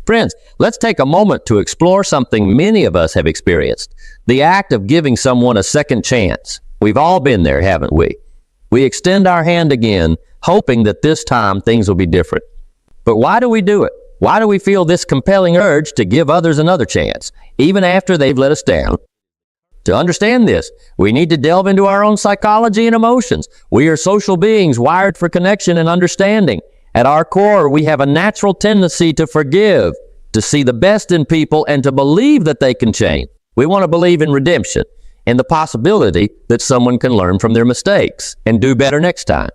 Friends, let's take a moment to explore something many of us have experienced: the act of giving someone a second chance. We've all been there, haven't we? We extend our hand again, hoping that this time things will be different. But why do we do it? Why do we feel this compelling urge to give others another chance, even after they've let us down? To understand this, we need to delve into our own psychology and emotions. We are social beings wired for connection and understanding. At our core, we have a natural tendency to forgive, to see the best in people, and to believe that they can change. We want to believe in redemption and the possibility that someone can learn from their mistakes and do better next time.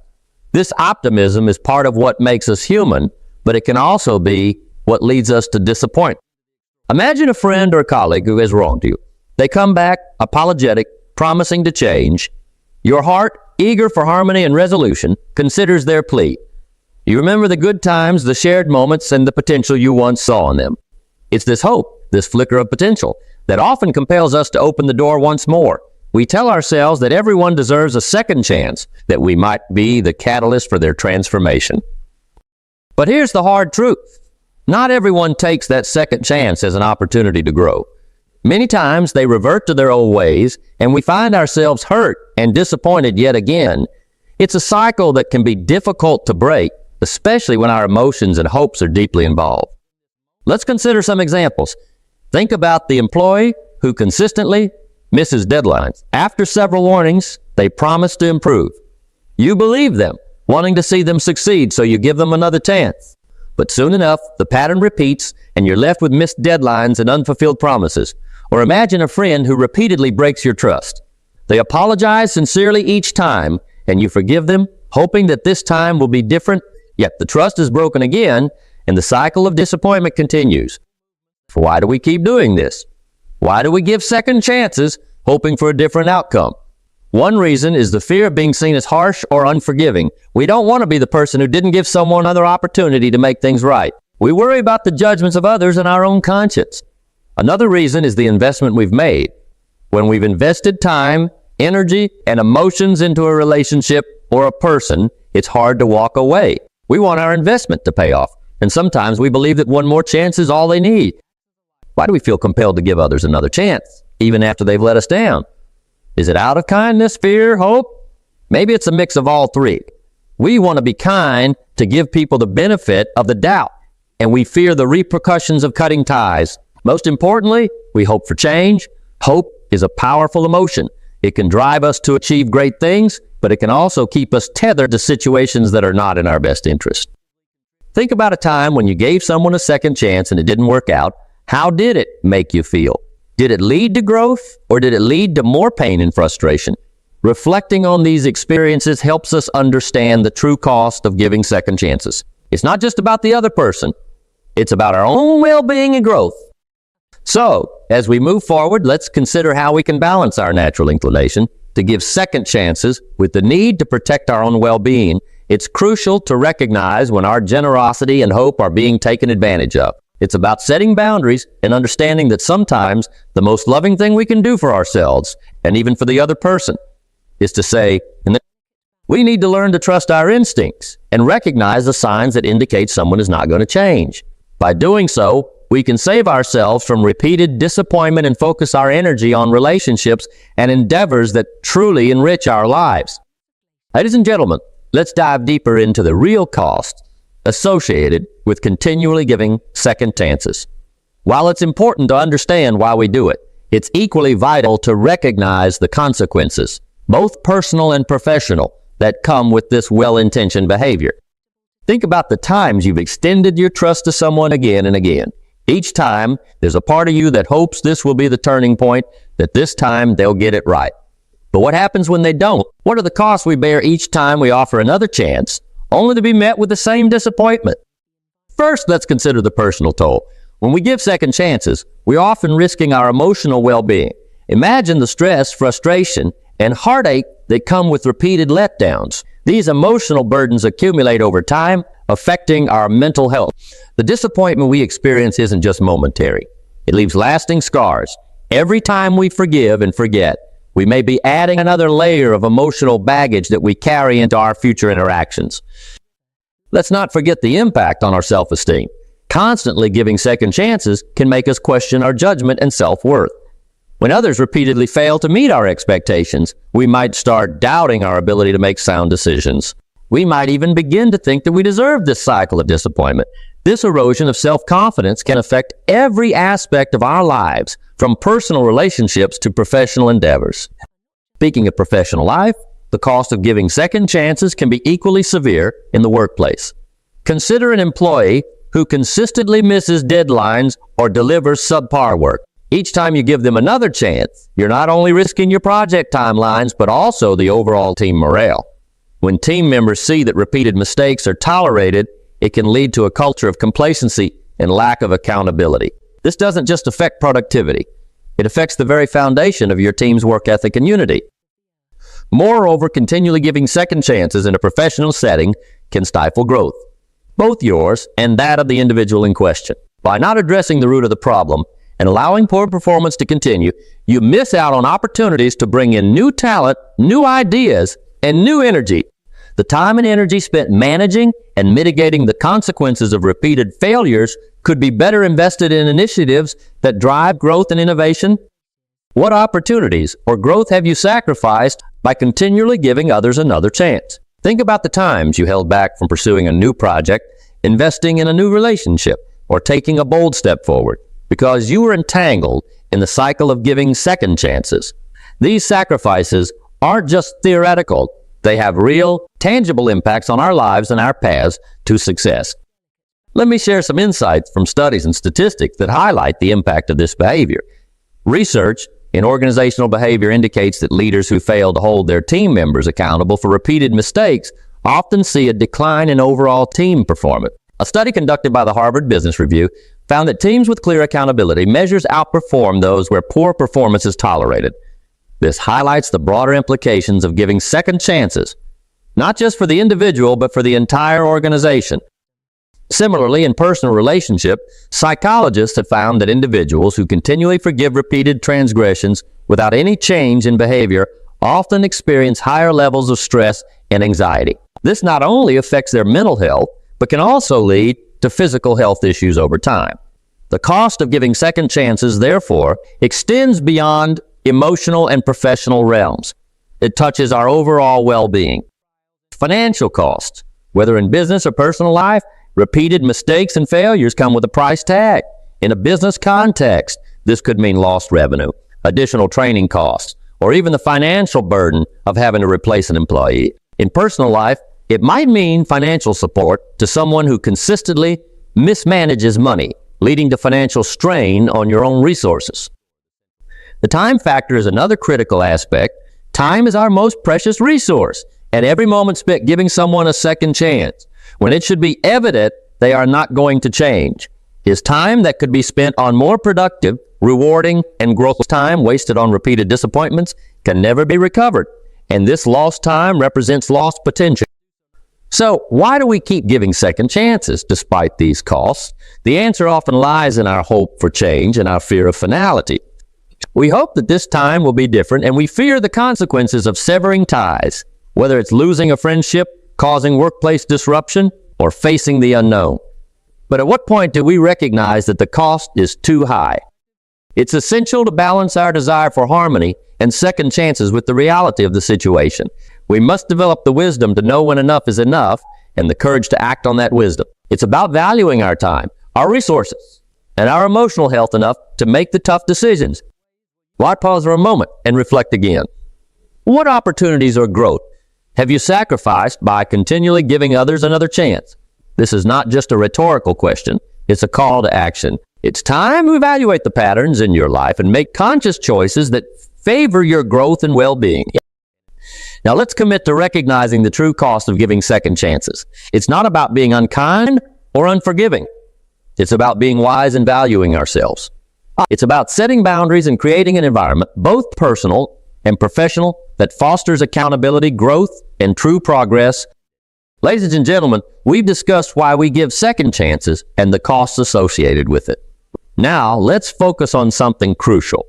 This optimism is part of what makes us human, but it can also be what leads us to disappointment. Imagine a friend or a colleague who has wronged you. They come back apologetic, promising to change. Your heart, eager for harmony and resolution, considers their plea. You remember the good times, the shared moments, and the potential you once saw in them. It's this hope, this flicker of potential, that often compels us to open the door once more. We tell ourselves that everyone deserves a second chance, that we might be the catalyst for their transformation. But here's the hard truth. Not everyone takes that second chance as an opportunity to grow. Many times they revert to their old ways, and we find ourselves hurt and disappointed yet again. It's a cycle that can be difficult to break, especially when our emotions and hopes are deeply involved. Let's consider some examples. Think about the employee who consistently misses deadlines. After several warnings, they promise to improve. You believe them, wanting to see them succeed, so you give them another chance. But soon enough, the pattern repeats, and you're left with missed deadlines and unfulfilled promises. Or imagine a friend who repeatedly breaks your trust. They apologize sincerely each time, and you forgive them, hoping that this time will be different. Yet the trust is broken again, and the cycle of disappointment continues. Why do we keep doing this? Why do we give second chances, hoping for a different outcome? One reason is the fear of being seen as harsh or unforgiving. We don't want to be the person who didn't give someone another opportunity to make things right. We worry about the judgments of others and our own conscience. Another reason is the investment we've made. When we've invested time, energy, and emotions into a relationship or a person, it's hard to walk away. We want our investment to pay off, and sometimes we believe that one more chance is all they need. Why do we feel compelled to give others another chance, even after they've let us down? Is it out of kindness, fear, hope? Maybe it's a mix of all three. We want to be kind to give people the benefit of the doubt, and we fear the repercussions of cutting ties. Most importantly, we hope for change. Hope is a powerful emotion. It can drive us to achieve great things, but it can also keep us tethered to situations that are not in our best interest. Think about a time when you gave someone a second chance and it didn't work out. How did it make you feel? Did it lead to growth, or did it lead to more pain and frustration? Reflecting on these experiences helps us understand the true cost of giving second chances. It's not just about the other person. It's about our own well-being and growth. So, as we move forward, let's consider how we can balance our natural inclination to give second chances with the need to protect our own well-being. It's crucial to recognize when our generosity and hope are being taken advantage of. It's about setting boundaries and understanding that sometimes the most loving thing we can do for ourselves, and even for the other person, is to say, we need to learn to trust our instincts and recognize the signs that indicate someone is not going to change. By doing so, we can save ourselves from repeated disappointment and focus our energy on relationships and endeavors that truly enrich our lives. Ladies and gentlemen, let's dive deeper into the real cost associated with continually giving second chances. While it's important to understand why we do it, it's equally vital to recognize the consequences, both personal and professional, that come with this well-intentioned behavior. Think about the times you've extended your trust to someone again and again. Each time, there's a part of you that hopes this will be the turning point, that this time they'll get it right. But what happens when they don't? What are the costs we bear each time we offer another chance, only to be met with the same disappointment? First, let's consider the personal toll. When we give second chances, we're often risking our emotional well-being. Imagine the stress, frustration, and heartache that come with repeated letdowns. These emotional burdens accumulate over time, affecting our mental health. The disappointment we experience isn't just momentary. It leaves lasting scars. Every time we forgive and forget, we may be adding another layer of emotional baggage that we carry into our future interactions. Let's not forget the impact on our self-esteem. Constantly giving second chances can make us question our judgment and self-worth. When others repeatedly fail to meet our expectations, we might start doubting our ability to make sound decisions. We might even begin to think that we deserve this cycle of disappointment. This erosion of self-confidence can affect every aspect of our lives, from personal relationships to professional endeavors. Speaking of professional life, the cost of giving second chances can be equally severe in the workplace. Consider an employee who consistently misses deadlines or delivers subpar work. Each time you give them another chance, you're not only risking your project timelines, but also the overall team morale. When team members see that repeated mistakes are tolerated, it can lead to a culture of complacency and lack of accountability. This doesn't just affect productivity. It affects the very foundation of your team's work ethic and unity. Moreover, continually giving second chances in a professional setting can stifle growth, both yours and that of the individual in question. By not addressing the root of the problem and allowing poor performance to continue, you miss out on opportunities to bring in new talent, new ideas, and new energy. The time and energy spent managing and mitigating the consequences of repeated failures could be better invested in initiatives that drive growth and innovation. What opportunities or growth have you sacrificed by continually giving others another chance? Think about the times you held back from pursuing a new project, investing in a new relationship, or taking a bold step forward because you were entangled in the cycle of giving second chances. These sacrifices aren't just theoretical. They have real, tangible impacts on our lives and our paths to success. Let me share some insights from studies and statistics that highlight the impact of this behavior. Research in organizational behavior indicates that leaders who fail to hold their team members accountable for repeated mistakes often see a decline in overall team performance. A study conducted by the Harvard Business Review found that teams with clear accountability measures outperform those where poor performance is tolerated. This highlights the broader implications of giving second chances, not just for the individual, but for the entire organization. Similarly, in personal relationship, psychologists have found that individuals who continually forgive repeated transgressions without any change in behavior often experience higher levels of stress and anxiety. This not only affects their mental health, but can also lead to physical health issues over time. The cost of giving second chances, therefore, extends beyond emotional and professional realms. It touches our overall well-being. Financial costs, whether in business or personal life, repeated mistakes and failures come with a price tag. In a business context, this could mean lost revenue, additional training costs, or even the financial burden of having to replace an employee. In personal life, it might mean financial support to someone who consistently mismanages money, leading to financial strain on your own resources. The time factor is another critical aspect. Time is our most precious resource, and every moment spent giving someone a second chance, when it should be evident they are not going to change, is time that could be spent on more productive, rewarding, and growth. Time wasted on repeated disappointments can never be recovered, and this lost time represents lost potential. So, why do we keep giving second chances despite these costs? The answer often lies in our hope for change and our fear of finality. We hope that this time will be different, and we fear the consequences of severing ties, whether it's losing a friendship, causing workplace disruption, or facing the unknown. But at what point do we recognize that the cost is too high? It's essential to balance our desire for harmony and second chances with the reality of the situation. We must develop the wisdom to know when enough is enough and the courage to act on that wisdom. It's about valuing our time, our resources, and our emotional health enough to make the tough decisions. Why pause for a moment and reflect again? What opportunities or growth have you sacrificed by continually giving others another chance? This is not just a rhetorical question. It's a call to action. It's time to evaluate the patterns in your life and make conscious choices that favor your growth and well-being. Now let's commit to recognizing the true cost of giving second chances. It's not about being unkind or unforgiving. It's about being wise and valuing ourselves. It's about setting boundaries and creating an environment, both personal and professional, that fosters accountability, growth, and true progress. Ladies and gentlemen, we've discussed why we give second chances and the costs associated with it. Now, let's focus on something crucial.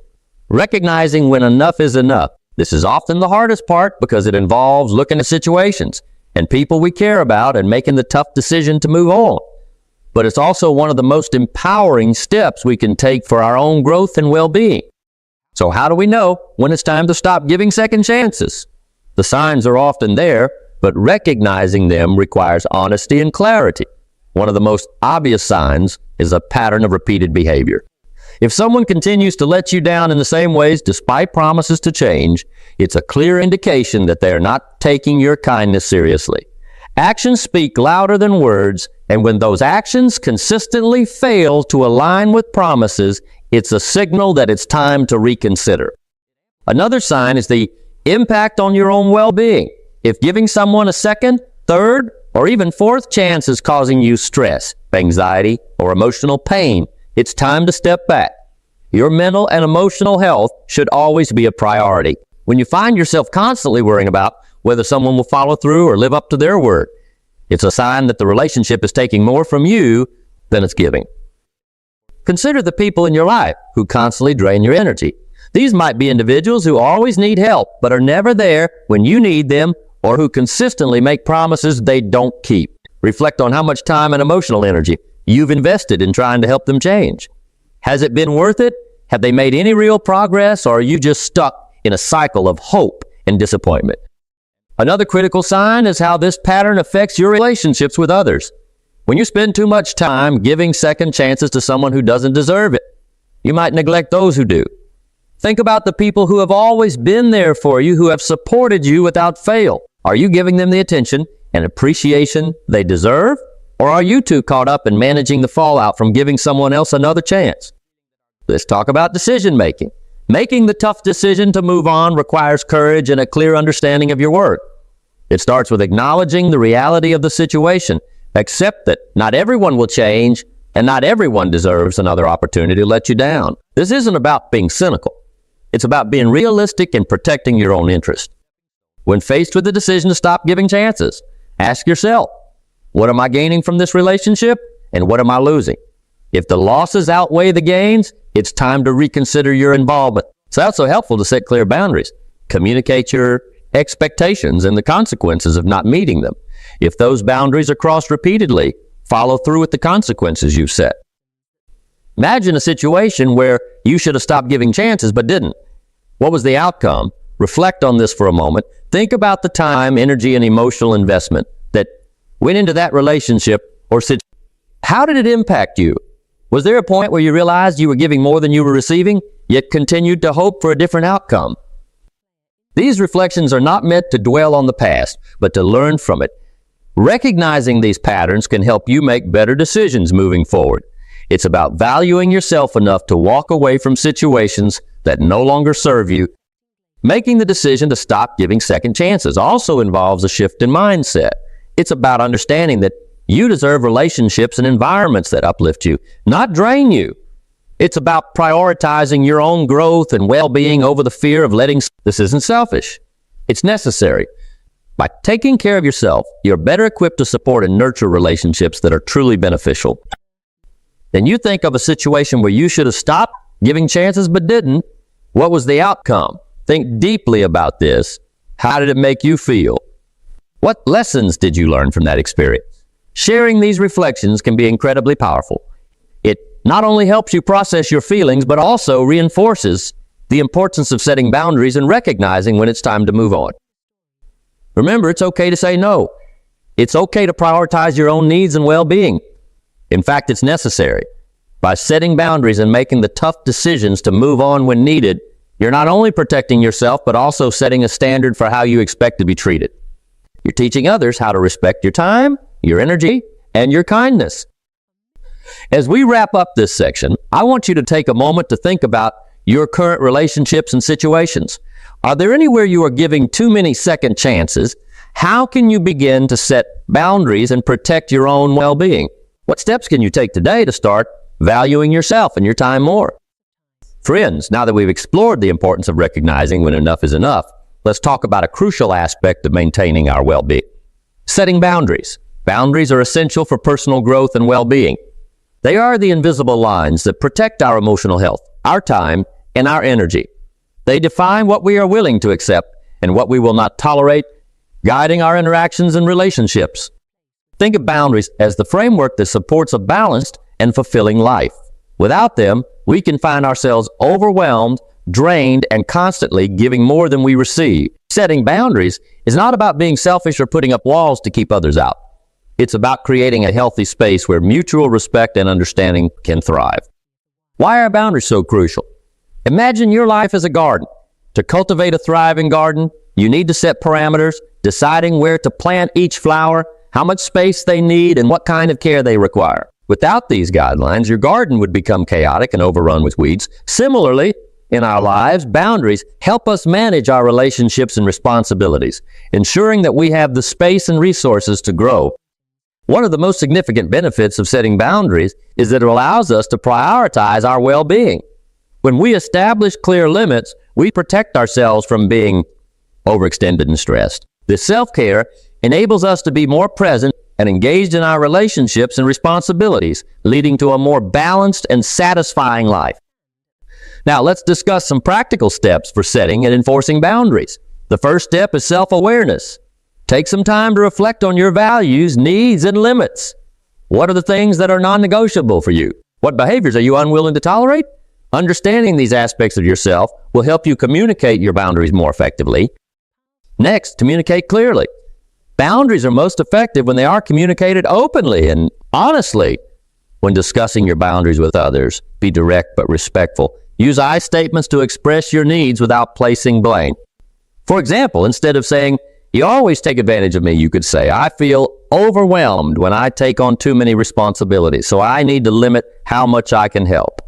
Recognizing when enough is enough. This is often the hardest part because it involves looking at situations and people we care about and making the tough decision to move on. but it's also one of the most empowering steps we can take for our own growth and well-being. So how do we know when it's time to stop giving second chances? The signs are often there, but recognizing them requires honesty and clarity. One of the most obvious signs is a pattern of repeated behavior. If someone continues to let you down in the same ways despite promises to change, it's a clear indication that they are not taking your kindness seriously. Actions speak louder than words, and when those actions consistently fail to align with promises, it's a signal that it's time to reconsider. Another sign is the impact on your own well-being. If giving someone a second, third, or even fourth chance is causing you stress, anxiety, or emotional pain, it's time to step back. Your mental and emotional health should always be a priority. When you find yourself constantly worrying about whether someone will follow through or live up to their word, it's a sign that the relationship is taking more from you than it's giving. Consider the people in your life who constantly drain your energy. These might be individuals who always need help but are never there when you need them, or who consistently make promises they don't keep. Reflect on how much time and emotional energy you've invested in trying to help them change. Has it been worth it? Have they made any real progress, or are you just stuck in a cycle of hope and disappointment? Another critical sign is how this pattern affects your relationships with others. When you spend too much time giving second chances to someone who doesn't deserve it, you might neglect those who do. Think about the people who have always been there for you, who have supported you without fail. Are you giving them the attention and appreciation they deserve? Or are you too caught up in managing the fallout from giving someone else another chance? Let's talk about decision making. Making the tough decision to move on requires courage and a clear understanding of your worth. It starts with acknowledging the reality of the situation. Accept that not everyone will change, and not everyone deserves another opportunity to let you down. This isn't about being cynical. It's about being realistic and protecting your own interest. When faced with the decision to stop giving chances, ask yourself, what am I gaining from this relationship, and what am I losing? If the losses outweigh the gains, it's time to reconsider your involvement. It's also helpful to set clear boundaries. Communicate your expectations and the consequences of not meeting them. If those boundaries are crossed repeatedly, follow through with the consequences you've set. Imagine a situation where you should have stopped giving chances but didn't. What was the outcome? Reflect on this for a moment. Think about the time, energy, and emotional investment that went into that relationship or situation. How did it impact you? Was there a point where you realized you were giving more than you were receiving, yet continued to hope for a different outcome? These reflections are not meant to dwell on the past, but to learn from it. Recognizing these patterns can help you make better decisions moving forward. It's about valuing yourself enough to walk away from situations that no longer serve you. Making the decision to stop giving second chances also involves a shift in mindset. It's about understanding that you deserve relationships and environments that uplift you, not drain you. It's about prioritizing your own growth and well-being over the fear of letting. This isn't selfish. It's necessary. By taking care of yourself, you're better equipped to support and nurture relationships that are truly beneficial. Then you think of a situation where you should have stopped giving chances but didn't. What was the outcome? Think deeply about this. How did it make you feel? What lessons did you learn from that experience? Sharing these reflections can be incredibly powerful. It not only helps you process your feelings, but also reinforces the importance of setting boundaries and recognizing when it's time to move on. Remember, it's okay to say no. It's okay to prioritize your own needs and well-being. In fact, it's necessary. By setting boundaries and making the tough decisions to move on when needed, you're not only protecting yourself, but also setting a standard for how you expect to be treated. You're teaching others how to respect your time, your energy, and your kindness. As we wrap up this section, I want you to take a moment to think about your current relationships and situations. Are there anywhere you are giving too many second chances? How can you begin to set boundaries and protect your own well-being? What steps can you take today to start valuing yourself and your time more? Friends, now that we've explored the importance of recognizing when enough is enough, let's talk about a crucial aspect of maintaining our well-being. Setting boundaries. Boundaries are essential for personal growth and well-being. They are the invisible lines that protect our emotional health, our time, and our energy. They define what we are willing to accept and what we will not tolerate, guiding our interactions and relationships. Think of boundaries as the framework that supports a balanced and fulfilling life. Without them, we can find ourselves overwhelmed, drained, and constantly giving more than we receive. Setting boundaries is not about being selfish or putting up walls to keep others out. It's about creating a healthy space where mutual respect and understanding can thrive. Why are boundaries so crucial? Imagine your life as a garden. To cultivate a thriving garden, you need to set parameters, deciding where to plant each flower, how much space they need, and what kind of care they require. Without these guidelines, your garden would become chaotic and overrun with weeds. Similarly, in our lives, boundaries help us manage our relationships and responsibilities, ensuring that we have the space and resources to grow. One of the most significant benefits of setting boundaries is that it allows us to prioritize our well-being. When we establish clear limits, we protect ourselves from being overextended and stressed. This self-care enables us to be more present and engaged in our relationships and responsibilities, leading to a more balanced and satisfying life. Now, let's discuss some practical steps for setting and enforcing boundaries. The first step is self-awareness. Take some time to reflect on your values, needs, and limits. What are the things that are non-negotiable for you? What behaviors are you unwilling to tolerate? Understanding these aspects of yourself will help you communicate your boundaries more effectively. Next, communicate clearly. Boundaries are most effective when they are communicated openly and honestly. When discussing your boundaries with others, be direct but respectful. Use I statements to express your needs without placing blame. For example, instead of saying, "You always take advantage of me," you could say, "I feel overwhelmed when I take on too many responsibilities, so I need to limit how much I can help."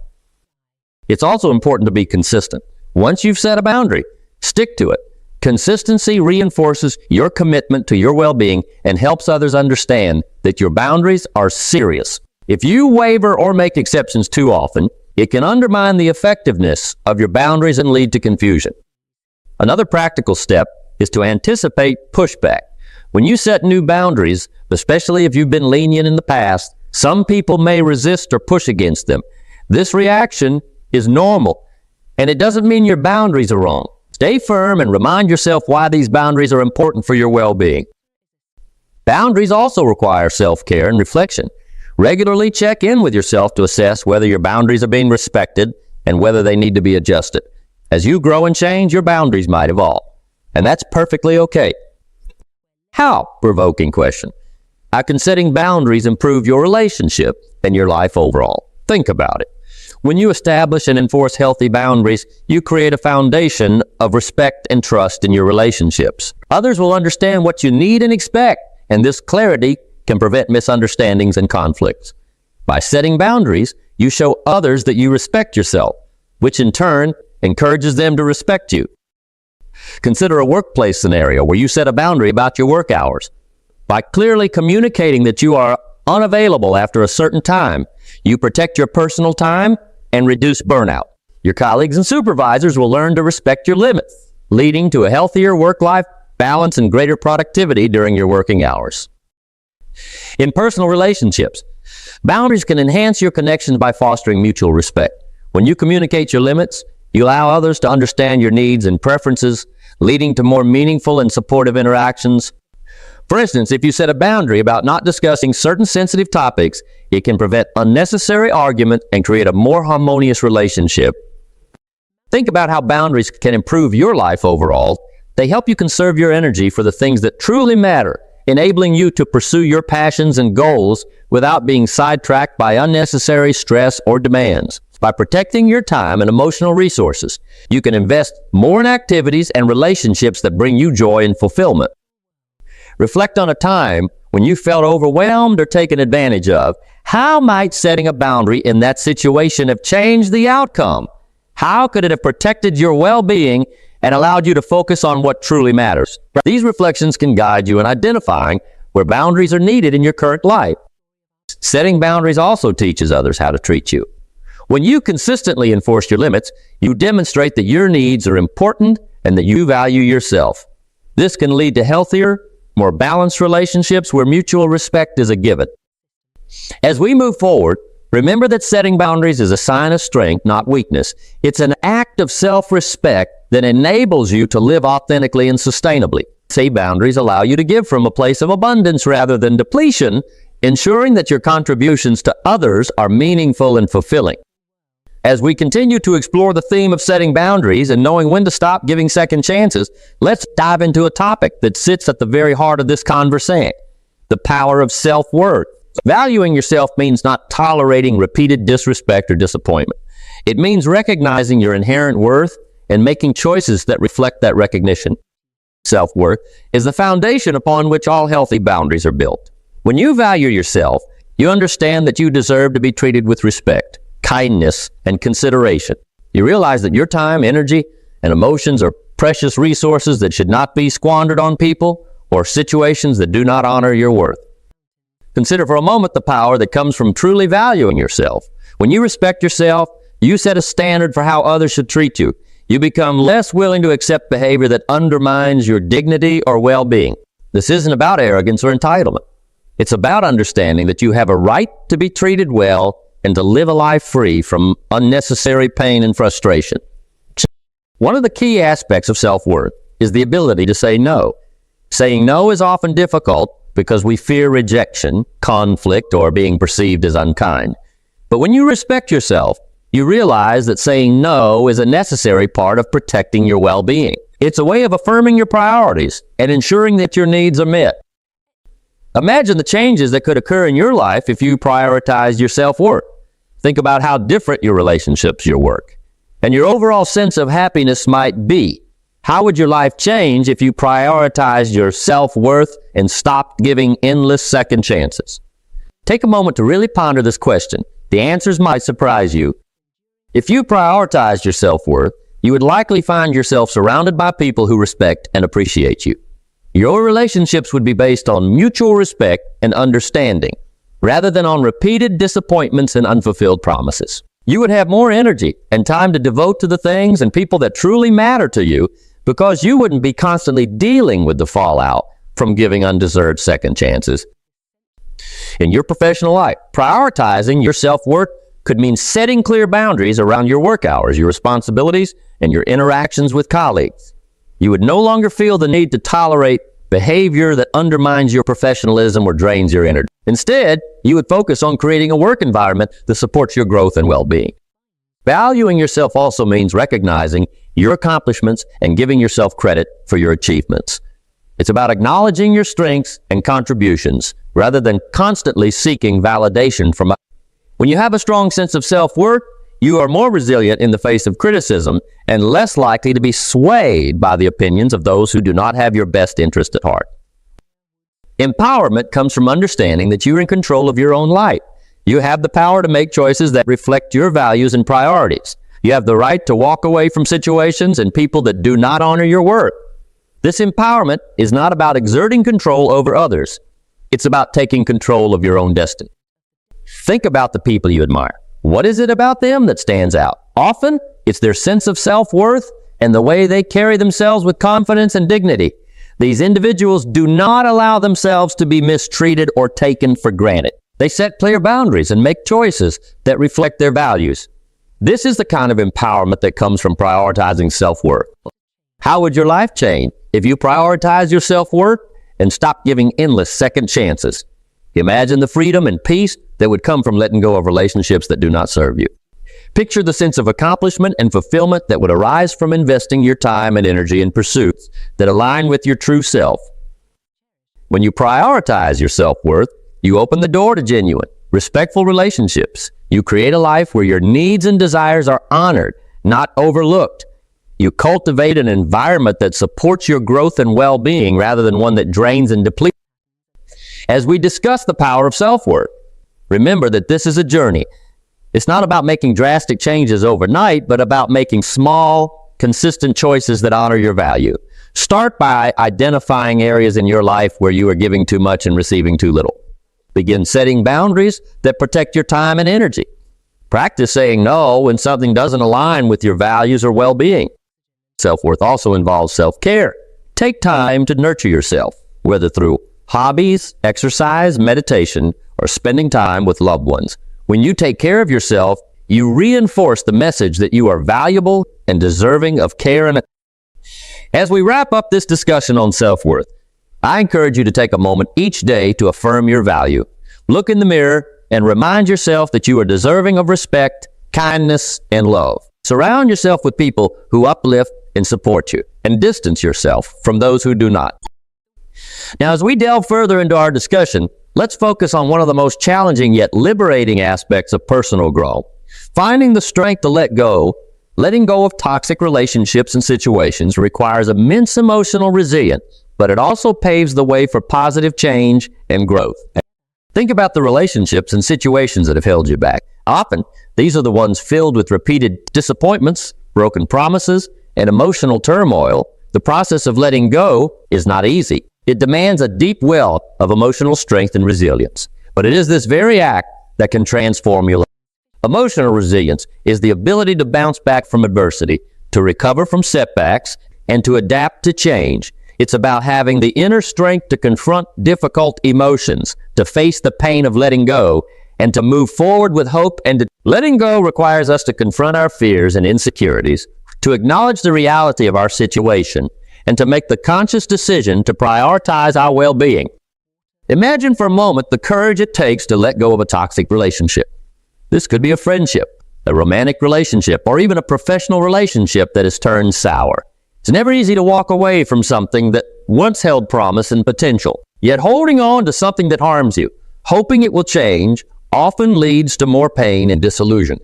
It's also important to be consistent. Once you've set a boundary, stick to it. Consistency reinforces your commitment to your well-being and helps others understand that your boundaries are serious. If you waver or make exceptions too often, it can undermine the effectiveness of your boundaries and lead to confusion. Another practical step is to anticipate pushback. When you set new boundaries, especially if you've been lenient in the past, some people may resist or push against them. This reaction is normal, and it doesn't mean your boundaries are wrong. Stay firm and remind yourself why these boundaries are important for your well-being. Boundaries also require self-care and reflection. Regularly check in with yourself to assess whether your boundaries are being respected and whether they need to be adjusted. As you grow and change, your boundaries might evolve, and that's perfectly okay. How? Provoking question. How can setting boundaries improve your relationship and your life overall? Think about it. When you establish and enforce healthy boundaries, you create a foundation of respect and trust in your relationships. Others will understand what you need and expect, and this clarity can prevent misunderstandings and conflicts. By setting boundaries, you show others that you respect yourself, which in turn encourages them to respect you. Consider a workplace scenario where you set a boundary about your work hours. By clearly communicating that you are unavailable after a certain time, you protect your personal time and reduce burnout. Your colleagues and supervisors will learn to respect your limits, leading to a healthier work-life balance and greater productivity during your working hours. In personal relationships, boundaries can enhance your connections by fostering mutual respect. When you communicate your limits, you allow others to understand your needs and preferences, leading to more meaningful and supportive interactions. For instance, if you set a boundary about not discussing certain sensitive topics, it can prevent unnecessary argument and create a more harmonious relationship. Think about how boundaries can improve your life overall. They help you conserve your energy for the things that truly matter, enabling you to pursue your passions and goals without being sidetracked by unnecessary stress or demands. By protecting your time and emotional resources, you can invest more in activities and relationships that bring you joy and fulfillment. Reflect on a time when you felt overwhelmed or taken advantage of. How might setting a boundary in that situation have changed the outcome? How could it have protected your well-being and allowed you to focus on what truly matters? These reflections can guide you in identifying where boundaries are needed in your current life. Setting boundaries also teaches others how to treat you. When you consistently enforce your limits, you demonstrate that your needs are important and that you value yourself. This can lead to healthier, more balanced relationships where mutual respect is a given. As we move forward, remember that setting boundaries is a sign of strength, not weakness. It's an act of self-respect that enables you to live authentically and sustainably. Say boundaries allow you to give from a place of abundance rather than depletion, ensuring that your contributions to others are meaningful and fulfilling. As we continue to explore the theme of setting boundaries and knowing when to stop giving second chances, let's dive into a topic that sits at the very heart of this conversation: the power of self-worth. Valuing yourself means not tolerating repeated disrespect or disappointment. It means recognizing your inherent worth and making choices that reflect that recognition. Self-worth is the foundation upon which all healthy boundaries are built. When you value yourself, you understand that you deserve to be treated with respect, kindness, and consideration. You realize that your time, energy, and emotions are precious resources that should not be squandered on people or situations that do not honor your worth. Consider for a moment the power that comes from truly valuing yourself. When you respect yourself, you set a standard for how others should treat you. You become less willing to accept behavior that undermines your dignity or well-being. This isn't about arrogance or entitlement. It's about understanding that you have a right to be treated well and to live a life free from unnecessary pain and frustration. One of the key aspects of self-worth is the ability to say no. Saying no is often difficult because we fear rejection, conflict, or being perceived as unkind. But when you respect yourself, you realize that saying no is a necessary part of protecting your well-being. It's a way of affirming your priorities and ensuring that your needs are met. Imagine the changes that could occur in your life if you prioritized your self-worth. Think about how different your relationships, your work, and your overall sense of happiness might be. How would your life change if you prioritized your self-worth and stopped giving endless second chances? Take a moment to really ponder this question. The answers might surprise you. If you prioritized your self-worth, you would likely find yourself surrounded by people who respect and appreciate you. Your relationships would be based on mutual respect and understanding, rather than on repeated disappointments and unfulfilled promises. You would have more energy and time to devote to the things and people that truly matter to you, because you wouldn't be constantly dealing with the fallout from giving undeserved second chances. In your professional life, prioritizing your self-worth could mean setting clear boundaries around your work hours, your responsibilities, and your interactions with colleagues. You would no longer feel the need to tolerate behavior that undermines your professionalism or drains your energy. Instead, you would focus on creating a work environment that supports your growth and well-being. Valuing yourself also means recognizing your accomplishments and giving yourself credit for your achievements. It's about acknowledging your strengths and contributions rather than constantly seeking validation from others. When you have a strong sense of self-worth, you are more resilient in the face of criticism and less likely to be swayed by the opinions of those who do not have your best interest at heart. Empowerment comes from understanding that you're in control of your own life. You have the power to make choices that reflect your values and priorities. You have the right to walk away from situations and people that do not honor your worth. This empowerment is not about exerting control over others. It's about taking control of your own destiny. Think about the people you admire. What is it about them that stands out? Often, it's their sense of self-worth and the way they carry themselves with confidence and dignity. These individuals do not allow themselves to be mistreated or taken for granted. They set clear boundaries and make choices that reflect their values. This is the kind of empowerment that comes from prioritizing self-worth. How would your life change if you prioritize your self-worth and stop giving endless second chances? Imagine the freedom and peace that would come from letting go of relationships that do not serve you. Picture the sense of accomplishment and fulfillment that would arise from investing your time and energy in pursuits that align with your true self. When you prioritize your self-worth, you open the door to genuine, respectful relationships. You create a life where your needs and desires are honored, not overlooked. You cultivate an environment that supports your growth and well-being rather than one that drains and depletes. As we discuss the power of self-worth, remember that this is a journey. It's not about making drastic changes overnight, but about making small, consistent choices that honor your value. Start by identifying areas in your life where you are giving too much and receiving too little. Begin setting boundaries that protect your time and energy. Practice saying no when something doesn't align with your values or well-being. Self-worth also involves self-care. Take time to nurture yourself, whether through hobbies, exercise, meditation, or spending time with loved ones. When you take care of yourself, you reinforce the message that you are valuable and deserving of care and As we wrap up this discussion on self-worth, I encourage you to take a moment each day to affirm your value. Look in the mirror and remind yourself that you are deserving of respect, kindness, and love. Surround yourself with people who uplift and support you, and distance yourself from those who do not. Now, as we delve further into our discussion, let's focus on one of the most challenging yet liberating aspects of personal growth. Finding the strength to let go. Letting go of toxic relationships and situations requires immense emotional resilience, but it also paves the way for positive change and growth. Think about the relationships and situations that have held you back. Often, these are the ones filled with repeated disappointments, broken promises, and emotional turmoil. The process of letting go is not easy. It demands a deep well of emotional strength and resilience. But it is this very act that can transform your life. Emotional resilience is the ability to bounce back from adversity, to recover from setbacks, and to adapt to change. It's about having the inner strength to confront difficult emotions, to face the pain of letting go, and to move forward with hope. And letting go requires us to confront our fears and insecurities, to acknowledge the reality of our situation, and to make the conscious decision to prioritize our well-being. Imagine for a moment the courage it takes to let go of a toxic relationship. This could be a friendship, a romantic relationship, or even a professional relationship that has turned sour. It's never easy to walk away from something that once held promise and potential. Yet holding on to something that harms you, hoping it will change, often leads to more pain and disillusion.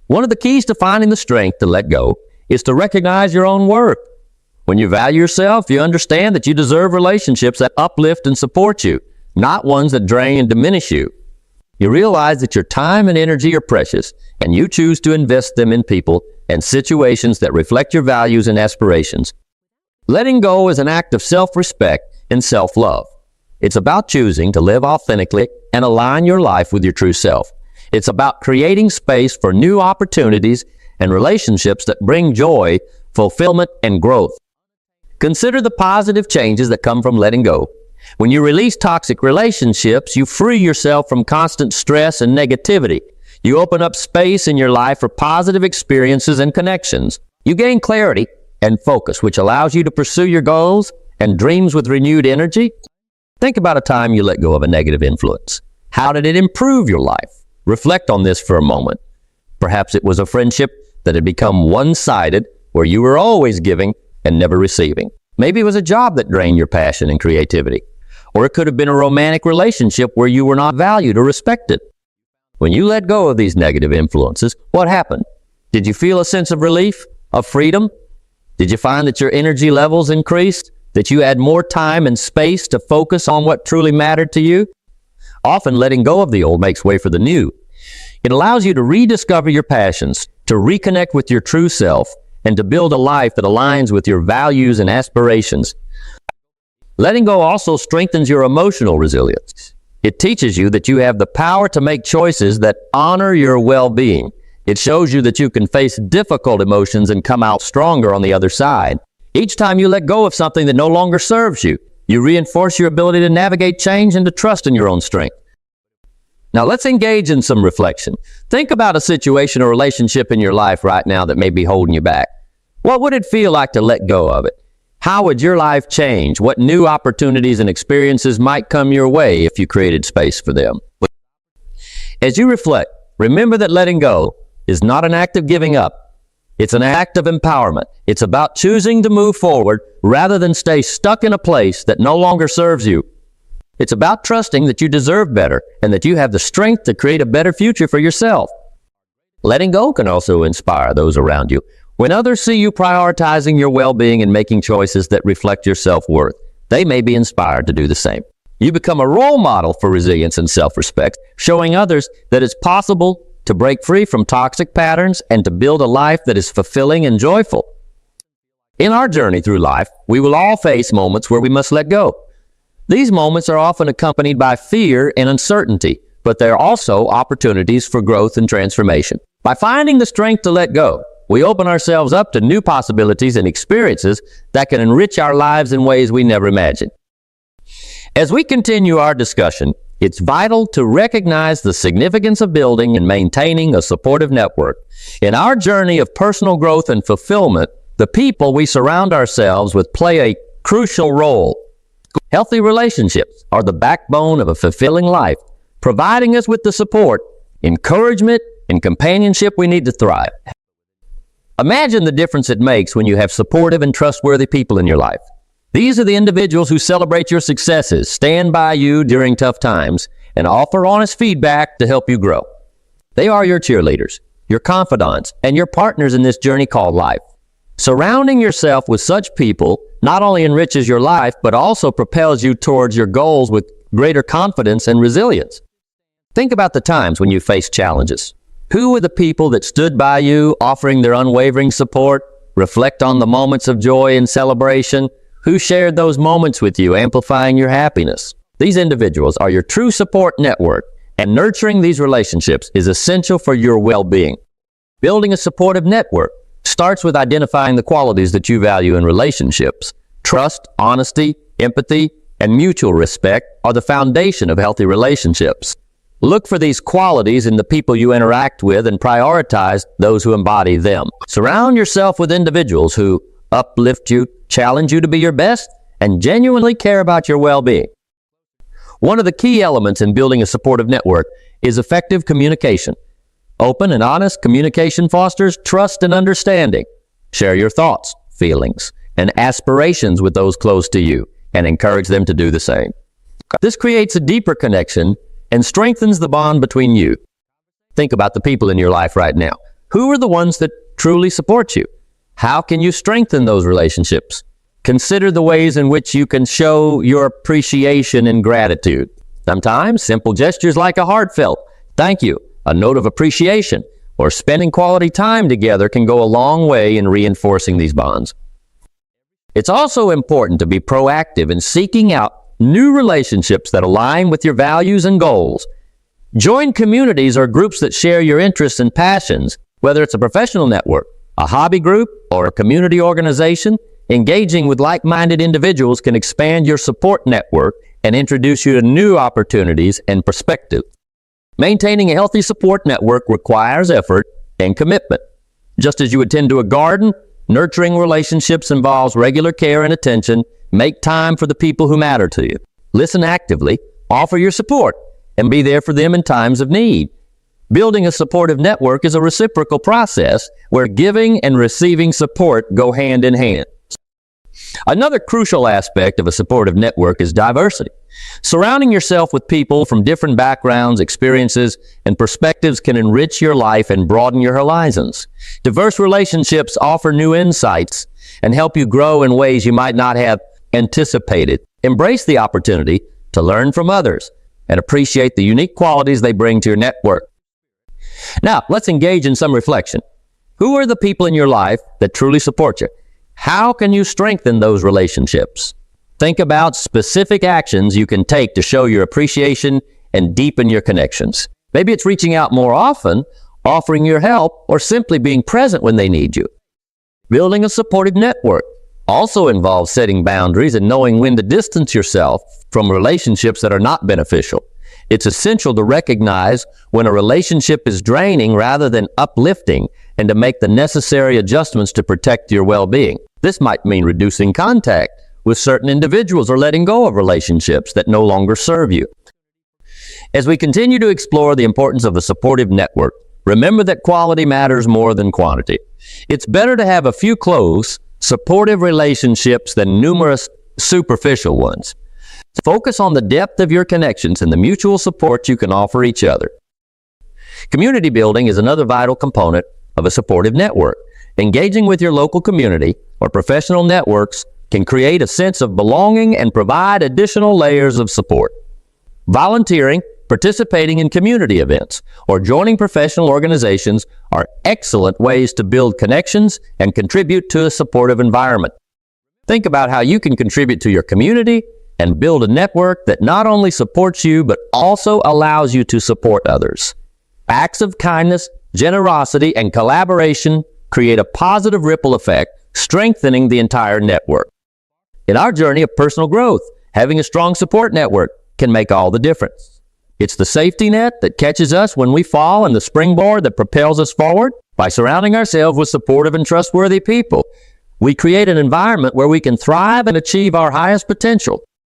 One of the keys to finding the strength to let go is to recognize your own worth. When you value yourself, you understand that you deserve relationships that uplift and support you, not ones that drain and diminish you. You realize that your time and energy are precious, and you choose to invest them in people and situations that reflect your values and aspirations. Letting go is an act of self-respect and self-love. It's about choosing to live authentically and align your life with your true self. It's about creating space for new opportunities and relationships that bring joy, fulfillment, and growth. Consider the positive changes that come from letting go. When you release toxic relationships, you free yourself from constant stress and negativity. You open up space in your life for positive experiences and connections. You gain clarity and focus, which allows you to pursue your goals and dreams with renewed energy. Think about a time you let go of a negative influence. How did it improve your life? Reflect on this for a moment. Perhaps it was a friendship that had become one-sided, where you were always giving and never receiving. Maybe it was a job that drained your passion and creativity. Or it could have been a romantic relationship where you were not valued or respected. When you let go of these negative influences, what happened? Did you feel a sense of relief, of freedom? Did you find that your energy levels increased? That you had more time and space to focus on what truly mattered to you? Often letting go of the old makes way for the new. It allows you to rediscover your passions, to reconnect with your true self, and to build a life that aligns with your values and aspirations. Letting go also strengthens your emotional resilience. It teaches you that you have the power to make choices that honor your well-being. It shows you that you can face difficult emotions and come out stronger on the other side. Each time you let go of something that no longer serves you, you reinforce your ability to navigate change and to trust in your own strength. Now let's engage in some reflection. Think about a situation or relationship in your life right now that may be holding you back. What would it feel like to let go of it? How would your life change? What new opportunities and experiences might come your way if you created space for them? As you reflect, remember that letting go is not an act of giving up. It's an act of empowerment. It's about choosing to move forward rather than stay stuck in a place that no longer serves you. It's about trusting that you deserve better and that you have the strength to create a better future for yourself. Letting go can also inspire those around you. When others see you prioritizing your well-being and making choices that reflect your self-worth, they may be inspired to do the same. You become a role model for resilience and self-respect, showing others that it's possible to break free from toxic patterns and to build a life that is fulfilling and joyful. In our journey through life, we will all face moments where we must let go. These moments are often accompanied by fear and uncertainty, but they are also opportunities for growth and transformation. By finding the strength to let go, we open ourselves up to new possibilities and experiences that can enrich our lives in ways we never imagined. As we continue our discussion, it's vital to recognize the significance of building and maintaining a supportive network. In our journey of personal growth and fulfillment, The people we surround ourselves with play a crucial role. Healthy relationships are the backbone of a fulfilling life, providing us with the support, encouragement, and companionship we need to thrive. Imagine the difference it makes when you have supportive and trustworthy people in your life. These are the individuals who celebrate your successes, stand by you during tough times, and offer honest feedback to help you grow. They are your cheerleaders, your confidants, and your partners in this journey called life. Surrounding yourself with such people not only enriches your life, but also propels you towards your goals with greater confidence and resilience. Think about the times when you faced challenges. Who were the people that stood by you, offering their unwavering support? Reflect on the moments of joy and celebration. Who shared those moments with you, amplifying your happiness? These individuals are your true support network, and nurturing these relationships is essential for your well-being. Building a supportive network starts with identifying the qualities that you value in relationships. Trust, honesty, empathy, and mutual respect are the foundation of healthy relationships. Look for these qualities in the people you interact with and prioritize those who embody them. Surround yourself with individuals who uplift you, challenge you to be your best, and genuinely care about your well-being. One of the key elements in building a supportive network is effective communication. Open and honest communication fosters trust and understanding. Share your thoughts, feelings, and aspirations with those close to you, and encourage them to do the same. This creates a deeper connection and strengthens the bond between you. Think about the people in your life right now. Who are the ones that truly support you? How can you strengthen those relationships? Consider the ways in which you can show your appreciation and gratitude. Sometimes simple gestures like a heartfelt thank you, a note of appreciation, or spending quality time together can go a long way in reinforcing these bonds. It's also important to be proactive in seeking out new relationships that align with your values and goals. Join communities or groups that share your interests and passions, whether it's a professional network, a hobby group, or a community organization. Engaging with like-minded individuals can expand your support network and introduce you to new opportunities and perspectives. Maintaining a healthy support network requires effort and commitment. Just as you would tend to a garden, nurturing relationships involves regular care and attention. Make time for the people who matter to you. Listen actively, offer your support, and be there for them in times of need. Building a supportive network is a reciprocal process where giving and receiving support go hand in hand. Another crucial aspect of a supportive network is diversity. Surrounding yourself with people from different backgrounds, experiences, and perspectives can enrich your life and broaden your horizons. Diverse relationships offer new insights and help you grow in ways you might not have anticipated. Embrace the opportunity to learn from others and appreciate the unique qualities they bring to your network. Now, let's engage in some reflection. Who are the people in your life that truly support you? How can you strengthen those relationships? Think about specific actions you can take to show your appreciation and deepen your connections. Maybe it's reaching out more often, offering your help, or simply being present when they need you. Building a supportive network also involves setting boundaries and knowing when to distance yourself from relationships that are not beneficial. It's essential to recognize when a relationship is draining rather than uplifting, and to make the necessary adjustments to protect your well-being. This might mean reducing contact with certain individuals or letting go of relationships that no longer serve you. As we continue to explore the importance of a supportive network, remember that quality matters more than quantity. It's better to have a few close, supportive relationships than numerous superficial ones. Focus on the depth of your connections and the mutual support you can offer each other. Community building is another vital component of a supportive network. Engaging with your local community or professional networks can create a sense of belonging and provide additional layers of support. Volunteering, participating in community events, or joining professional organizations are excellent ways to build connections and contribute to a supportive environment. Think about how you can contribute to your community and build a network that not only supports you, but also allows you to support others. Acts of kindness, generosity, and collaboration create a positive ripple effect, strengthening the entire network. In our journey of personal growth, having a strong support network can make all the difference. It's the safety net that catches us when we fall and the springboard that propels us forward. By surrounding ourselves with supportive and trustworthy people, We create an environment where we can thrive and achieve our highest potential.